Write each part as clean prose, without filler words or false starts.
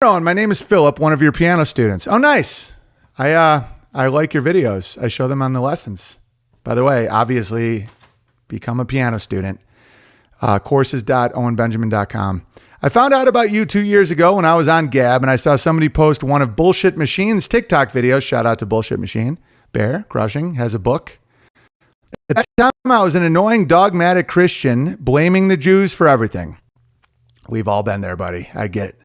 Owen, my name is Philip, one of your piano students. Oh, nice. I like your videos. I show them on the lessons. By the way, obviously, become a piano student. Courses.owenbenjamin.com. I found out about you 2 years ago when I was on Gab, and I saw somebody post one of Bullshit Machine's TikTok videos. Shout out to Bullshit Machine. Bear Crushing has a book. At that time, I was an annoying, dogmatic Christian, blaming the Jews for everything. We've all been there, buddy. I get.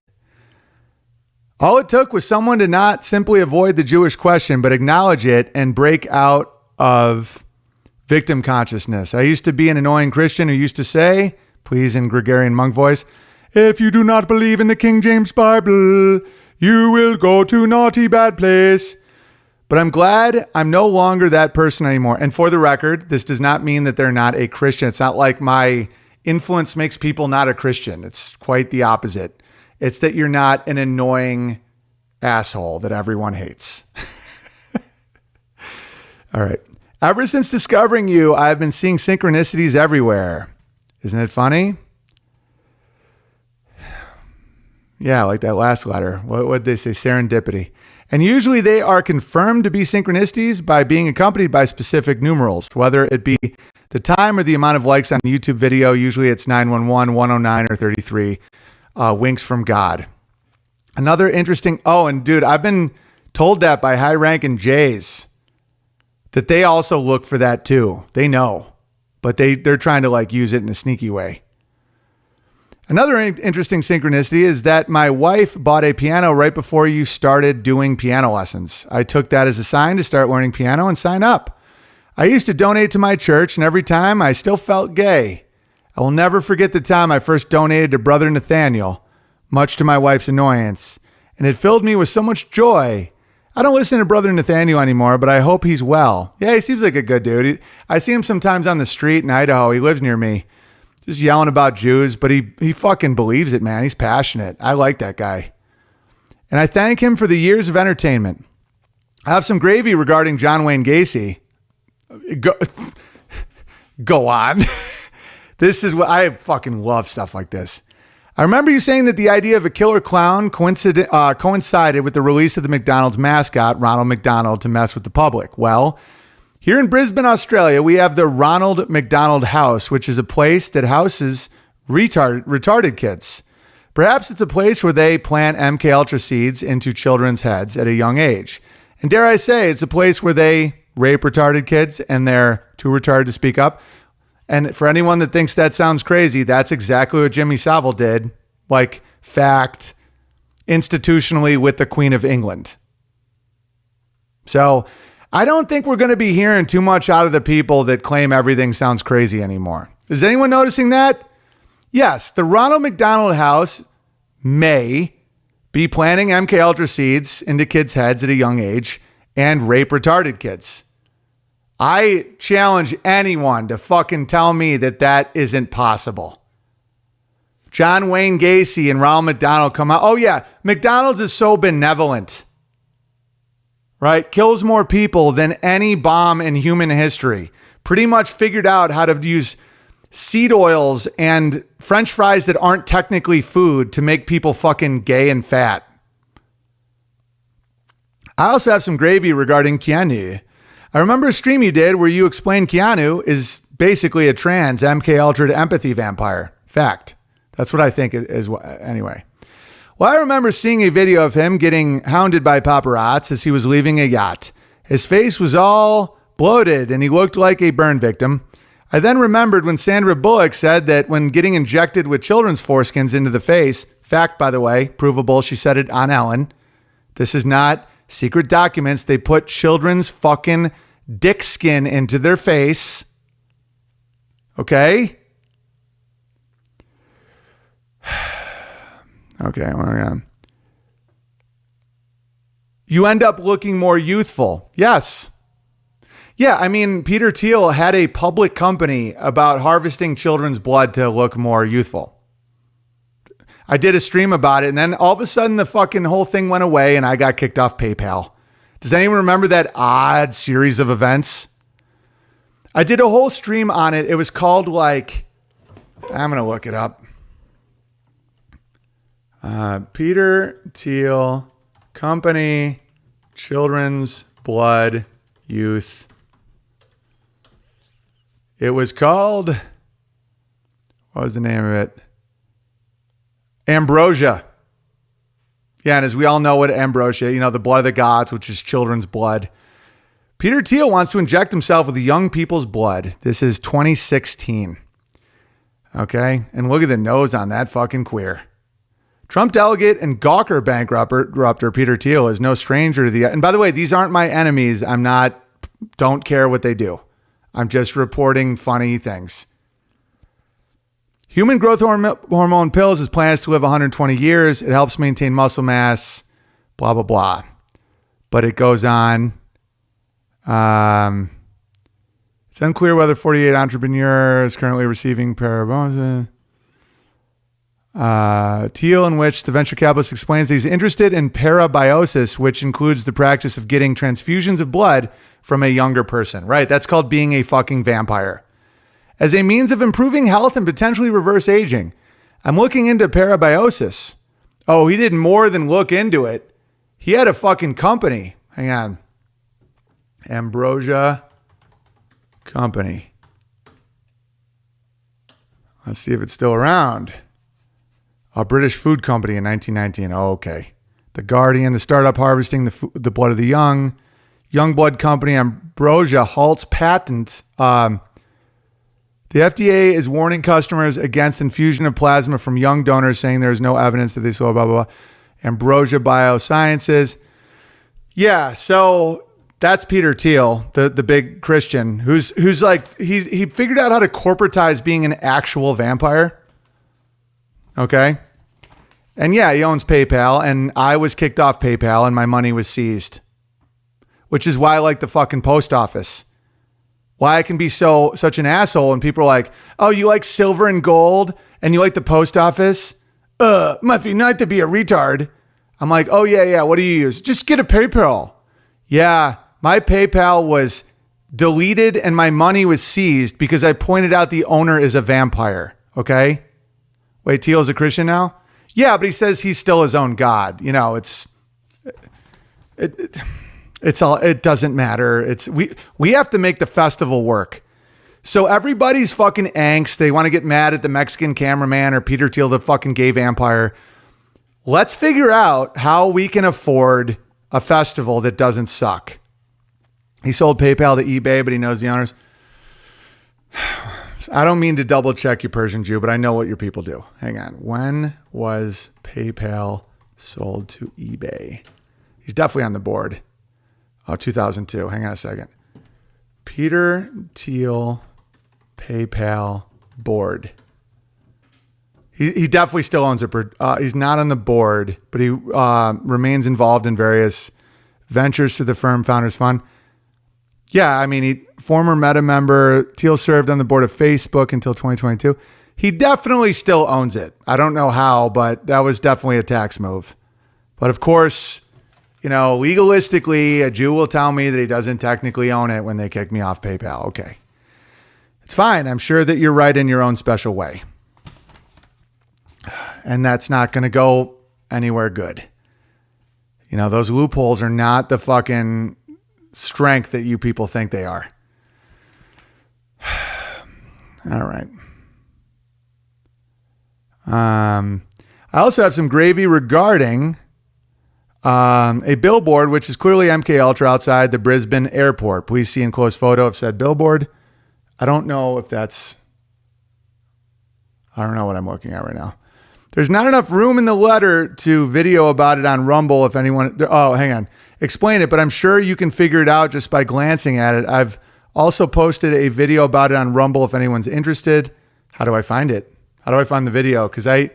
All it took was someone to not simply avoid the Jewish question, but acknowledge it and break out of victim consciousness. I used to be an annoying Christian who used to say, please in Gregorian monk voice, if you do not believe in the King James Bible, you will go to naughty bad place. But I'm glad I'm no longer that person anymore. And for the record, this does not mean that they're not a Christian. It's not like my influence makes people not a Christian. It's quite the opposite. It's that you're not an annoying asshole that everyone hates. All right. Ever since discovering you, I've been seeing synchronicities everywhere. Isn't it funny? Yeah, like that last letter. What did they say? Serendipity. And usually they are confirmed to be synchronicities by being accompanied by specific numerals, whether it be the time or the amount of likes on a YouTube video. Usually it's 911, 109, or 33. Winks from God. Another interesting, and dude, I've been told that by high-ranking Jays that they also look for that too. They know, but they're trying to use it in a sneaky way. Another interesting synchronicity is that my wife bought a piano right before you started doing piano lessons. I took that as a sign to start learning piano and sign up. I used to donate to my church, and every time I still felt gay. I will never forget the time I first donated to Brother Nathaniel, much to my wife's annoyance, and it filled me with so much joy. I don't listen to Brother Nathaniel anymore, but I hope he's well. Yeah, he seems like a good dude. I see him sometimes on the street in Idaho. He lives near me, just yelling about Jews, but he fucking believes it, man. He's passionate. I like that guy. And I thank him for the years of entertainment. I have some gravy regarding John Wayne Gacy. Go on. This is what I fucking love stuff like this. I remember you saying that the idea of a killer clown coincided with the release of the McDonald's mascot, Ronald McDonald, to mess with the public. Well, here in Brisbane, Australia, we have the Ronald McDonald House, which is a place that houses retarded kids. Perhaps it's a place where they plant MK Ultra seeds into children's heads at a young age. And dare I say, it's a place where they rape retarded kids and they're too retarded to speak up. And for anyone that thinks that sounds crazy, that's exactly what Jimmy Savile did. Fact, institutionally with the Queen of England. So I don't think we're going to be hearing too much out of the people that claim everything sounds crazy anymore. Is anyone noticing that? Yes, the Ronald McDonald House may be planting MK Ultra seeds into kids' heads at a young age and rape retarded kids. I challenge anyone to fucking tell me that that isn't possible. John Wayne Gacy and Ronald McDonald come out. Oh yeah, McDonald's is so benevolent, right? Kills more people than any bomb in human history. Pretty much figured out how to use seed oils and French fries that aren't technically food to make people fucking gay and fat. I also have some gravy regarding Keanu. I remember a stream you did where you explained Keanu is basically a trans MK Ultra to empathy vampire. Fact. That's what I think it is. Anyway. Well, I remember seeing a video of him getting hounded by paparazzi as he was leaving a yacht. His face was all bloated and he looked like a burn victim. I then remembered when Sandra Bullock said that when getting injected with children's foreskins into the face, fact, by the way, provable, she said it on Ellen. This is not secret documents. They put children's fucking dick skin into their face. Okay? Okay, you end up looking more youthful. Yes. Yeah, I mean, Peter Thiel had a public company about harvesting children's blood to look more youthful. I did a stream about it, and then all of a sudden the fucking whole thing went away and I got kicked off PayPal. Does anyone remember that odd series of events? I did a whole stream on it. It was called I'm going to look it up. Peter Thiel Company, Children's Blood, Youth. It was called, what was the name of it? Ambrosia. Yeah, and as we all know what ambrosia, the blood of the gods, which is children's blood. Peter Thiel wants to inject himself with young people's blood. This is 2016. Okay, and look at the nose on that fucking queer. Trump delegate and Gawker bankrupter Peter Thiel is no stranger to the... And by the way, these aren't my enemies. Don't care what they do. I'm just reporting funny things. Human growth hormone pills is plans to live 120 years. It helps maintain muscle mass, blah, blah, blah. But it goes on. It's unclear whether 48 entrepreneurs currently receiving parabonus. Thiel, in which the venture capitalist explains that he's interested in parabiosis, which includes the practice of getting transfusions of blood from a younger person. Right, that's called being a fucking vampire. As a means of improving health and potentially reverse aging. I'm looking into parabiosis. Oh, he did more than look into it. He had a fucking company. Hang on. Ambrosia Company. Let's see if it's still around. A British food company in 1919. Oh, okay. The Guardian, the startup harvesting the blood of the young. Young blood company Ambrosia halts patent. The FDA is warning customers against infusion of plasma from young donors, saying there is no evidence that they saw blah, blah, blah. Ambrosia Biosciences. Yeah, so that's Peter Thiel, the big Christian, who's like, he figured out how to corporatize being an actual vampire. Okay. And yeah, he owns PayPal, and I was kicked off PayPal and my money was seized, which is why I like the fucking post office. Why I can be such an asshole, and people are like, oh, you like silver and gold and you like the post office? Must be nice to be a retard. I'm like, oh yeah. What do you use? Just get a PayPal. Yeah. My PayPal was deleted and my money was seized because I pointed out the owner is a vampire. Okay. Wait, Thiel's a Christian now? Yeah, but he says he's still his own God. It's all, it doesn't matter. We have to make the festival work. So everybody's fucking angst. They want to get mad at the Mexican cameraman or Peter Thiel, the fucking gay vampire. Let's figure out how we can afford a festival that doesn't suck. He sold PayPal to eBay, but he knows the owners. I don't mean to double check you, Persian Jew, but I know what your people do. Hang on. When was PayPal sold to eBay? He's definitely on the board. Oh, 2002. Hang on a second. Peter Thiel, PayPal board. He definitely still owns it. He's not on the board, but he remains involved in various ventures through the firm Founders Fund. Yeah, I mean, former Meta member. Thiel served on the board of Facebook until 2022. He definitely still owns it. I don't know how, but that was definitely a tax move. But of course, legalistically, a Jew will tell me that he doesn't technically own it when they kick me off PayPal. Okay. It's fine. I'm sure that you're right in your own special way. And that's not going to go anywhere good. Those loopholes are not the fucking strength that you people think they are. All right. I also have some gravy regarding a billboard, which is clearly MK Ultra outside the Brisbane airport. Please see enclosed photo of said billboard. I don't know what I'm looking at right now. There's not enough room in the letter to video about it on Rumble if anyone... Oh, hang on. Explain it, but I'm sure you can figure it out just by glancing at it. I've also posted a video about it on Rumble if anyone's interested. How do I find it? How do I find the video? Because I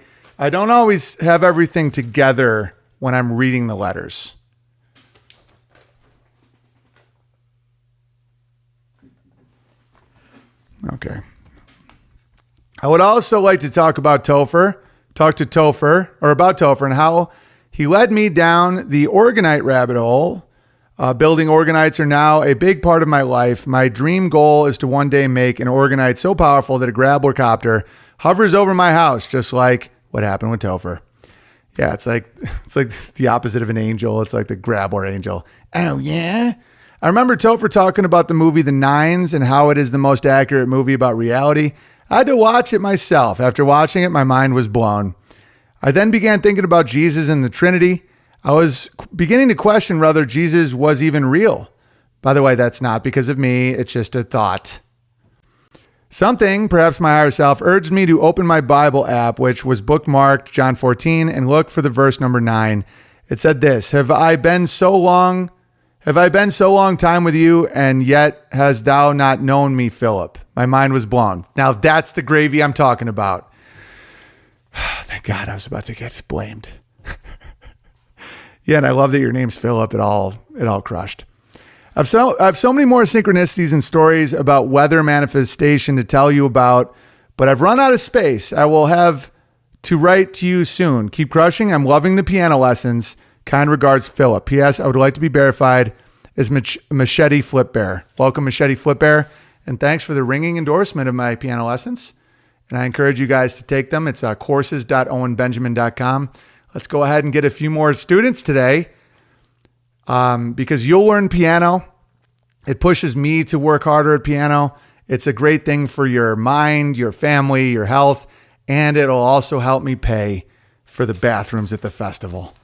don't always have everything together when I'm reading the letters. Okay. I would also like to talk about Topher. Talk to Topher, or about Topher, and how he led me down the Organite rabbit hole. Building Organites are now a big part of my life. My dream goal is to one day make an Organite so powerful that a Grappler copter hovers over my house, just like what happened with Topher. Yeah, it's like the opposite of an angel. It's like the grabbler angel. Oh yeah. I remember Topher talking about the movie The Nines and how it is the most accurate movie about reality. I had to watch it myself. After watching it, my mind was blown. I then began thinking about Jesus and the Trinity. I was beginning to question whether Jesus was even real. By the way, that's not because of me. It's just a thought. Something, perhaps my higher self, urged me to open my Bible app, which was bookmarked John 14, and look for the verse number 9. It said this, Have I been so long time with you, and yet hast thou not known me, Philip? My mind was blown. Now that's the gravy I'm talking about. Thank God, I was about to get blamed. Yeah, and I love that your name's Philip. It all crushed. I have so many more synchronicities and stories about weather manifestation to tell you about, but I've run out of space. I will have to write to you soon. Keep crushing. I'm loving the piano lessons. Kind regards, Philip. P.S. I would like to be verified as Machete Flip Bear. Welcome, Machete Flip Bear, and thanks for the ringing endorsement of my piano lessons. And I encourage you guys to take them. It's courses.owenbenjamin.com. Let's go ahead and get a few more students today. Because you'll learn piano. It pushes me to work harder at piano. It's a great thing for your mind, your family, your health, and it'll also help me pay for the bathrooms at the festival.